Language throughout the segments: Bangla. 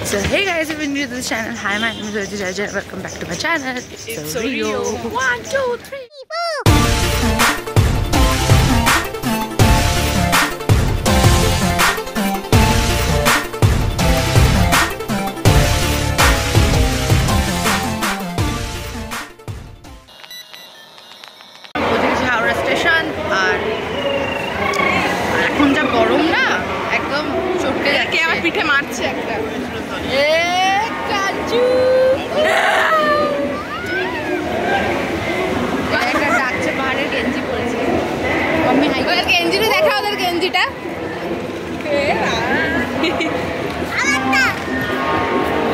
So hey guys, if you're new to the channel, hi, my name is Raja. Welcome back to my channel. It's Rio. 1, 2, 3, 4. Howrah station আর এখন যা গরম না একদম চটকে যাচ্ছে। আমার পিঠে মারছে একটা কাজু একটা ডাকছে, পাহাড়ের গেঞ্জি পরেছে। ওদের গেঞ্জিটা দেখা, ওদের গেঞ্জিটা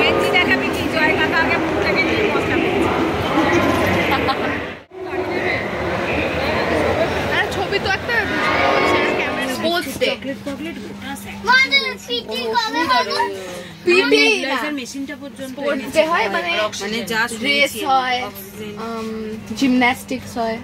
গেঞ্জি দেখাবি কি? জয় কাকা আগে মুখটাকে নিয়ে মশলা ছবি তো একটা জিমন্যাস্টিক্স হয়।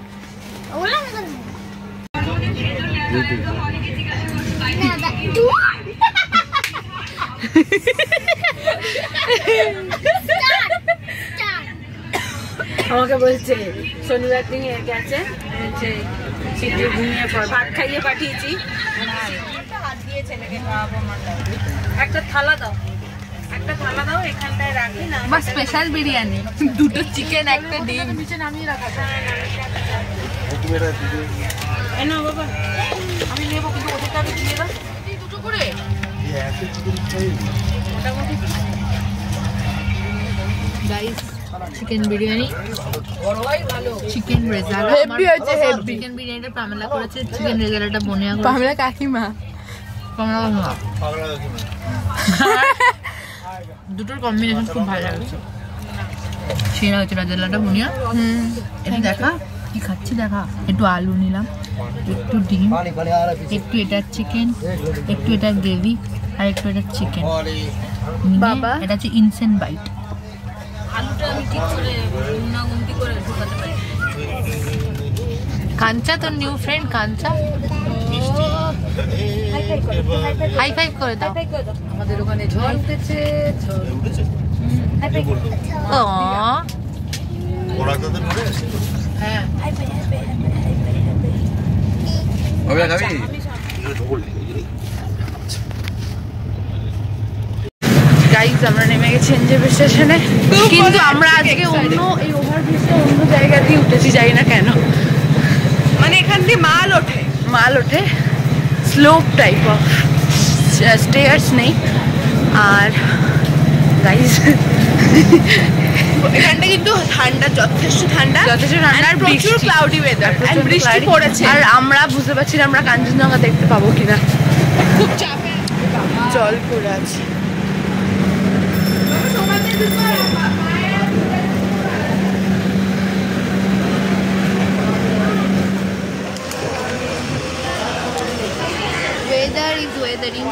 আমাকে বলছে শনিবার দিন গেছে, ভাত খাইয়ে পাঠিয়েছি। একটা থালা দাও, একটা থালা দাও, এখানটায় রাখি না। আমার স্পেশাল বিরিয়ানি, 2টো চিকেন, একটা ডিম নিচে নামিয়ে রাখা। না বাবা আমি নেবো, কিন্তু ওদেরটা আমি দিয়ে দাও 2টো করে মোটামুটি। Guys chicken biryani chicken rezala heavy হয়েছে, হেভি। চিকেন বিরিয়ানিটা পামেলা করেছে, চিকেন রেজালাটা বনিয়া করেছে পামেলা কাকিমা। দুটোর কম্বিনেশন খুব ভালো লাগছে, সেরা হয়েছে। রেজালাটা বনিয়া। এটা দেখা কি খাচ্ছি, দেখা। একটু আলু নিলাম, একটু ডিম, একটু এটা চিকেন, একটু এটা গ্রেভি, আর একটু এটা চিকেন। বাবা এটা হচ্ছে ইনসেন্ট বাইট। আলুটা আমি ঠিক করে গুনাগুনতি করে ঢোকাতে পারি। কাঞ্চা তোর new friend Kancha, high five করে দাও। আমাদের ওখানে ঝড় উঠেছে, ঝড় উঠেছে। হ্যাঁ গাইজ আমরা নেমে গেছি এনজেপি স্টেশনে, কিন্তু আমরা আজকে অন্য এই ওভারব্রিজটা অন্য জায়গা দিয়ে উঠেছি, যাই না কেন। মানে এখান দিয়ে মাল ওঠে স্লোপ টাইপ অফ, স্টেয়ার্স নেই। আর গাইজ এখানটা কিন্তু ঠান্ডা, যথেষ্ট ঠান্ডা, আর প্রচুর ক্লাউডি ওয়েদার, বৃষ্টি পড়েছে। আর আমরা বুঝতে পারছি না আমরা কাঞ্চনজঙ্ঘা দেখতে পাবো কিনা, খুব চাপে জল পড়ে আছে। Weather is weathering.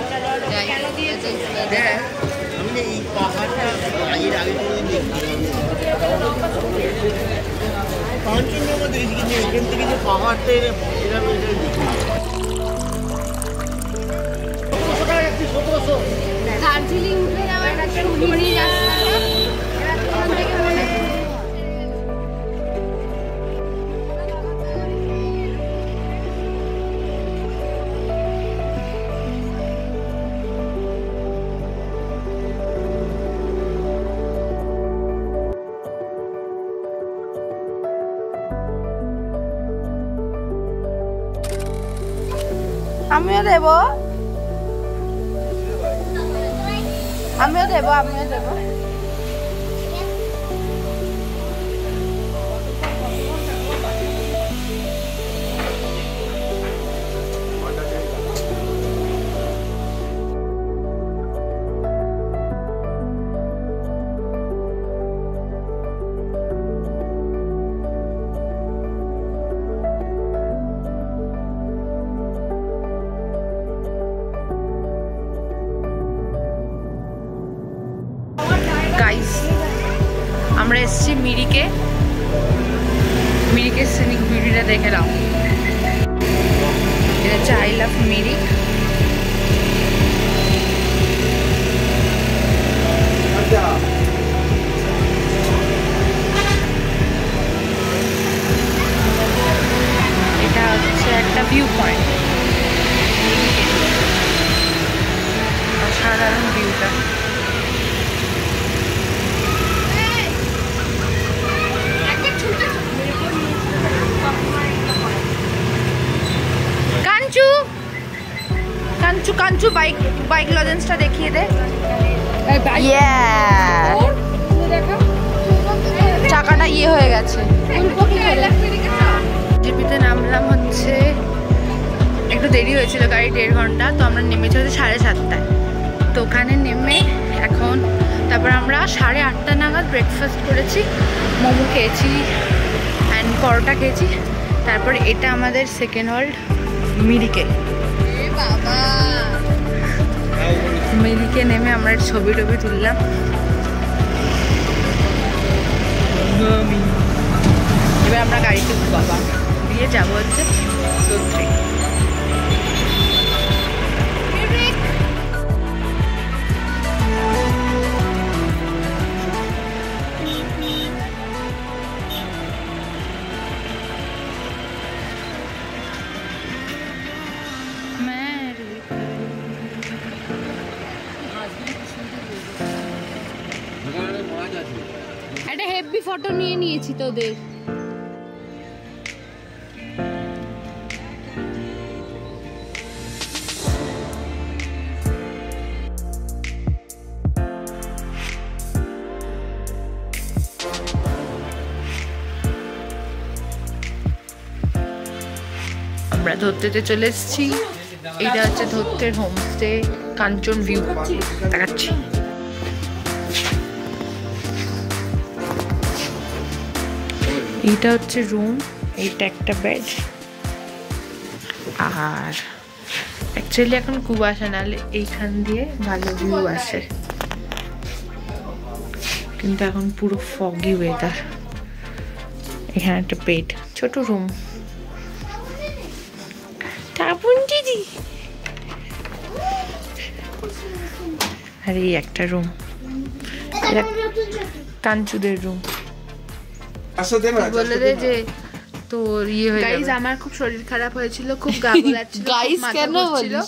দার্জিলিং উঠে যাওয়ার একটা সুন্দরী রাস্তা। আমিও দেবো, আমিও দেবো, আমিও দেবো। আমরা এসেছি মিরিকে, মিরিকের সিনিক বিউটিটা দেখে নাও। এটা হচ্ছে আই লাভ মিরিক। বাইক লজেন্সটা দেখিয়ে দে। চাকাটা ইয়ে হয়ে গেছে। জিপিতে নামলাম হচ্ছে, একটু দেরি হয়েছিল, গাড়ি 1.5 ঘন্টা, তো আমরা নেমেছি হচ্ছে 7:30টায়। তো ওখানে নেমে এখন তারপর আমরা 8:30 নাগাদ ব্রেকফাস্ট করেছি, মোমো খেয়েছি অ্যান্ড পরোটা খেয়েছি। তারপর এটা আমাদের সেকেন্ড হল্ট মিরিকে। মিরিকে নেমে আমরা ছবি টবি তুললাম। এবার আমরা গাড়িতে বাবা দিয়ে যাবো হচ্ছে ধোত্রে। একটা হেভি ফটো নিয়ে নিয়েছি তোদের। আমরা ধোত্রেতে চলে এসেছি। এটা হচ্ছে ধোত্রের হোমস্টে, কাঞ্চন ভিউ দেখাচ্ছি। এইটা হচ্ছে রুম, এইটা একটা বেড। আর অ্যাকচুয়ালি এখন কুয়াশা, নাহলে এইখান দিয়ে ভালো ভিউ আসে, কিন্তু এখন পুরো ফগি ওয়েদার। এখানে একটা বেড, ছোট রুম। আর এই একটা রুম, কাঞ্চুদের রুম। বলে দে যে তোর ইয়ে হয়ে গাইস, আমার খুব শরীর খারাপ হয়েছিল, খুব গা গোলাচ্ছিল, গাইস কেন বলিস?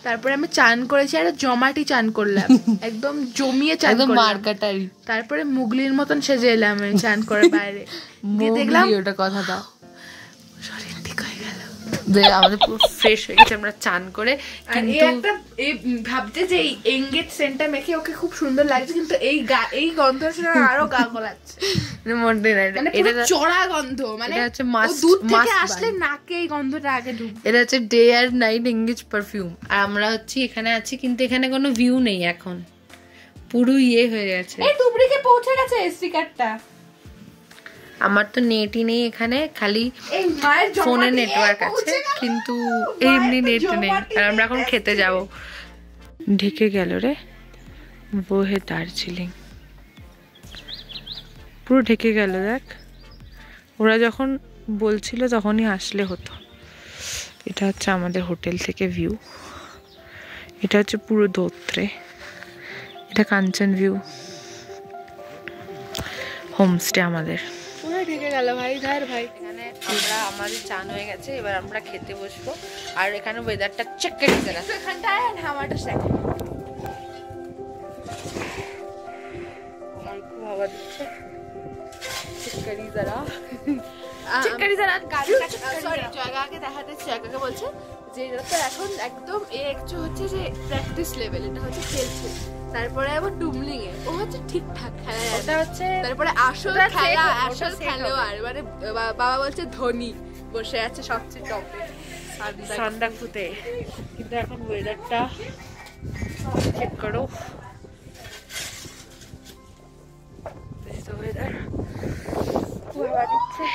তারপরে আমি চান করেছি, আর জমাটি চান করলাম, একদম জমিয়ে চান করলাম, মার্কাটারি। তারপরে মুগলির মতন সেজে এলাম আমি চান করে বাইরে গিয়ে দেখলাম ওটা কথা দাও, শরীর ঠিক হয়ে গেল। আমাদের পুরো ফ্রেশ হয়ে গেছে আমরা চান করে। কিন্তু একটা এই ভাবতে যে এই এঙ্গেজ সেন্টটা মেখে ওকে খুব সুন্দর লাগছে, কিন্তু এই গন্ধের সময় আরো গা গলাচ্ছে। মোটে না, এটা চড়া গন্ধ, মানে দুধ থেকে আসলে নাকে এই গন্ধটা আগে ঢুকবে। এটা হচ্ছে ডে আর নাইট এঙ্গেজ পারফিউম। আর আমরা হচ্ছে এখানে আছি, কিন্তু এখানে কোনো ভিউ নেই, এখন পুরো ইয়ে হয়ে গেছে। এই টুবড়িকে পৌঁছে গেছে স্টিকারটা। আমার তো নেটই নেই এখানে, খালি ফোনে নেটওয়ার্ক আছে, কিন্তু এমনি নেট নেই। আর আমরা এখন খেতে যাব। ঢেকে গেল রে বোহে দার্জিলিং, পুরো ঢেকে গেল। দেখ, ওরা যখন বলছিল তখনই আসলে হতো। এটা হচ্ছে আমাদের হোটেল থেকে ভিউ। এটা হচ্ছে পুরো ধোত্রে, এটা কাঞ্চন ভিউ হোমস্টে আমাদের। ঢেকে গেল ভাই, ধার ভাই। এখানে আমরা আমাদের চান হয়ে গেছে, এবার আমরা খেতে বসবো। আর এখানে ওয়েদারটা চেক করে দিতে না, এখানটায় হাওয়াটা সেক আমার খুব হাওয়া দিচ্ছে। চেক করি যারা, চেক করি যারা গাড়ি কাছে। সরি, জায়গাকে দেখাতে, জায়গাকে বলছে যে এটা তো এখন একদম একটু হচ্ছে যে প্র্যাকটিস লেভেল, এটা হচ্ছে খেলছে। তারপরে আবার ডুবলিং এ ও হচ্ছে ঠিকঠাক খেলা, এটা হচ্ছে। তারপরে আসল খেলা, আসল খেলোয়াড় মানে বাবা বলছে ধোনি বসে আছে সবচেয়ে টপে সান্দাকফুতে। কিন্তু এখন ওয়েদারটা চেক করো, ওয়েদার হাওয়া দিচ্ছে,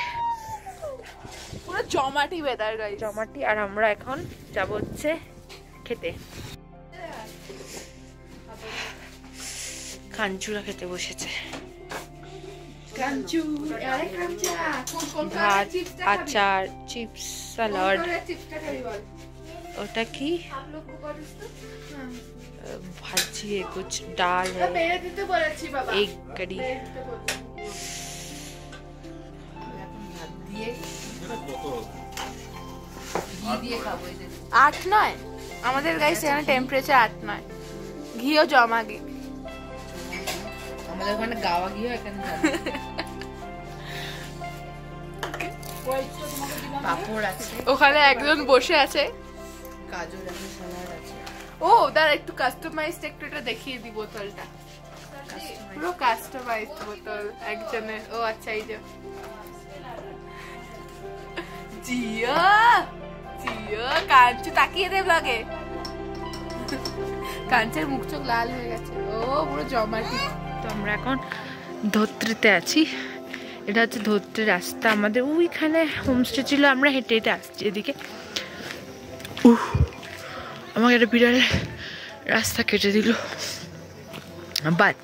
পুরো জমাটি ওয়েদার গাইস, জমাটি। আর আমরা এখন যাব হচ্ছে খেতে। কাঞ্চুরা খেতে বসেছে, ভাত, আচার, চিপস, স্যালাড। ওটা কি ভাজি, কুছ ডাল, এগ কারি। 8-9 আমাদের গাইস, এখানে টেম্পারেচার 8-9। ঘিও জমা ঘি, আমাদের ওখানে গাওয়া ঘিও, এখানে পাপড় আছে। ওখানে একজন বসে আছে, গাজর আছে, সালাড আছে। ও দাঁড়া একটু কাস্টমাইজড একটু এটা দেখিয়ে দি বোতলটা পুরো কাস্টমাইজড বোতল একজনের ও আচ্ছা এই যে জিয়া জিয়া কাঞ্চু তাকিয়ে দে ব্লগে কাঞ্চের মুখ চোখ লাল হয়ে গেছে ও পুরো জমাটি তো আমরা এখন ধত্রীতে আছি এটা হচ্ছে ধত্রীর রাস্তা আমাদের ওইখানে হোমস্টে ছিল আমরা হেঁটে হেঁটে আসছি এদিকে আমাকে একটা বিড়াল রাস্তা কেটে দিল বাট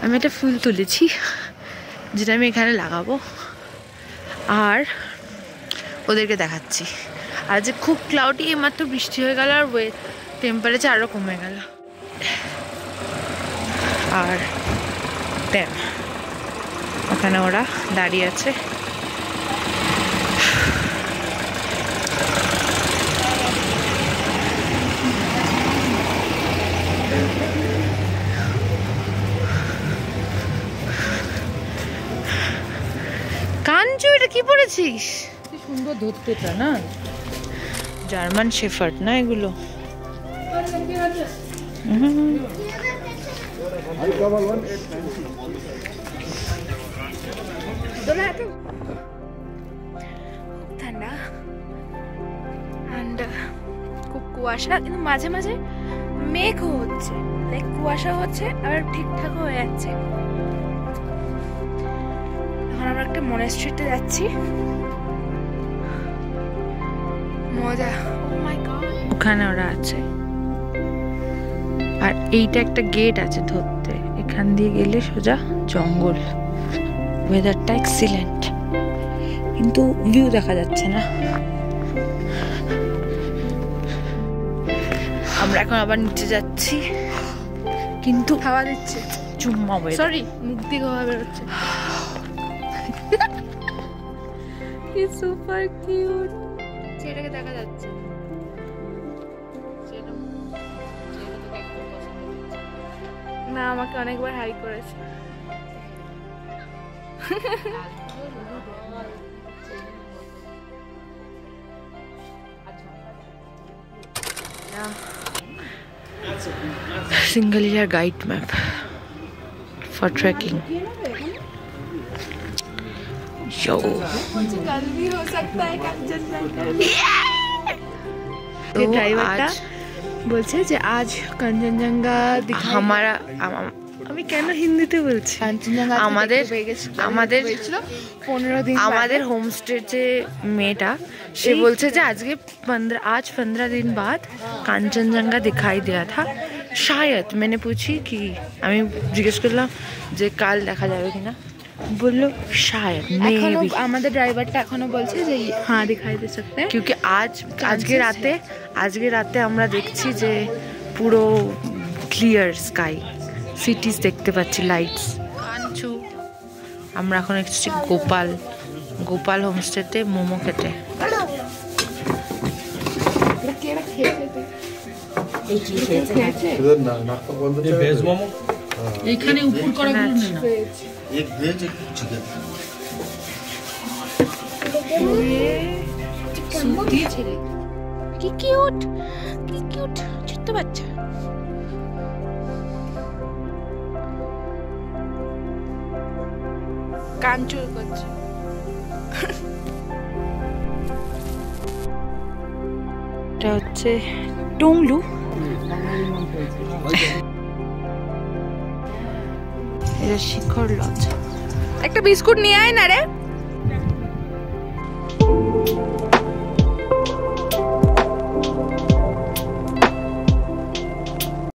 আমি একটা ফুল তুলেছি যেটা আমি এখানে লাগাবো আর ওদেরকে দেখাচ্ছি আজ খুব ক্লাউডি এইমাত্র বৃষ্টি হয়ে গেল আর টেম্পারেচার আরও কমে গেল আর দেখ ওখানে ওরা দাঁড়িয়ে আছে কাঞ্চু এটা কি পড়েছিস কি সুন্দর ধরতেটা না জার্মান শেফার্ড না এগুলো ঠান্ডা খুব কুয়াশা কিন্তু মাঝে মাঝে মেঘ হচ্ছে কুয়াশা হচ্ছে আর ঠিকঠাক হয়ে যাচ্ছে এখন আমরা একটা মনেস্ট্রিতে যাচ্ছি মজা ওখানে ওরা আছে আর এইটা একটা গেট আছে ধরতে এখান দিয়ে গেলে সোজা জঙ্গল ওয়েদারটা এক্সিলেন্ট কিন্তু ভিউ দেখা যাচ্ছে না আমরা এখন আবার নিচে যাচ্ছি কিন্তু হাওয়া দিচ্ছে চুম্মা সরি মুখ দিয়ে হাওয়া বেরোচ্ছে কি সুপার কিউট ছেলেটাকে দেখা যাচ্ছে না আমাকে অনেকবার হাই করেছে single year guide map for trekking yo कल भी हो सकता है कंचनजंगा तो ड्राइवरটা বলছে যে আজ কাঞ্চনজঙ্ঘা हमारा আমি কেন হিন্দিতে বলছি কাঞ্চনজঙ্ঘা আমাদের 15 দিন আমাদের হোমস্টে যে মেয়েটা সে বলছে যে আজকে 15 दिन बाद কাঞ্চনজঙ্ঘা दिखाई दिया था शायद मैंने पूछी कि আমি জিজ্ঞেস করলাম যে কাল দেখা যাবে কিনা বললো शायद এখনো আমাদের ড্রাইভারটা এখনো বলছে যে হ্যাঁ दिखाई दे सकता है क्योंकि আজকে রাতে আমরা দেখছি যে পুরো ক্লিয়ার স্কাই সিটিস দেখতে পাচ্ছি লাইটস কাঞ্চু আমরা এখন এসেছি গোপাল হোমস্টেতে মোমো খেতে এইখানে উপর করা গুলো না एक वेज एक चिकन কি কিউট ছোট্ট বাচ্চা কাঞ্চুর করছে এটা হচ্ছে টংলু এটা শিখর লজ একটা বিস্কুট নিয়ে আয় না রে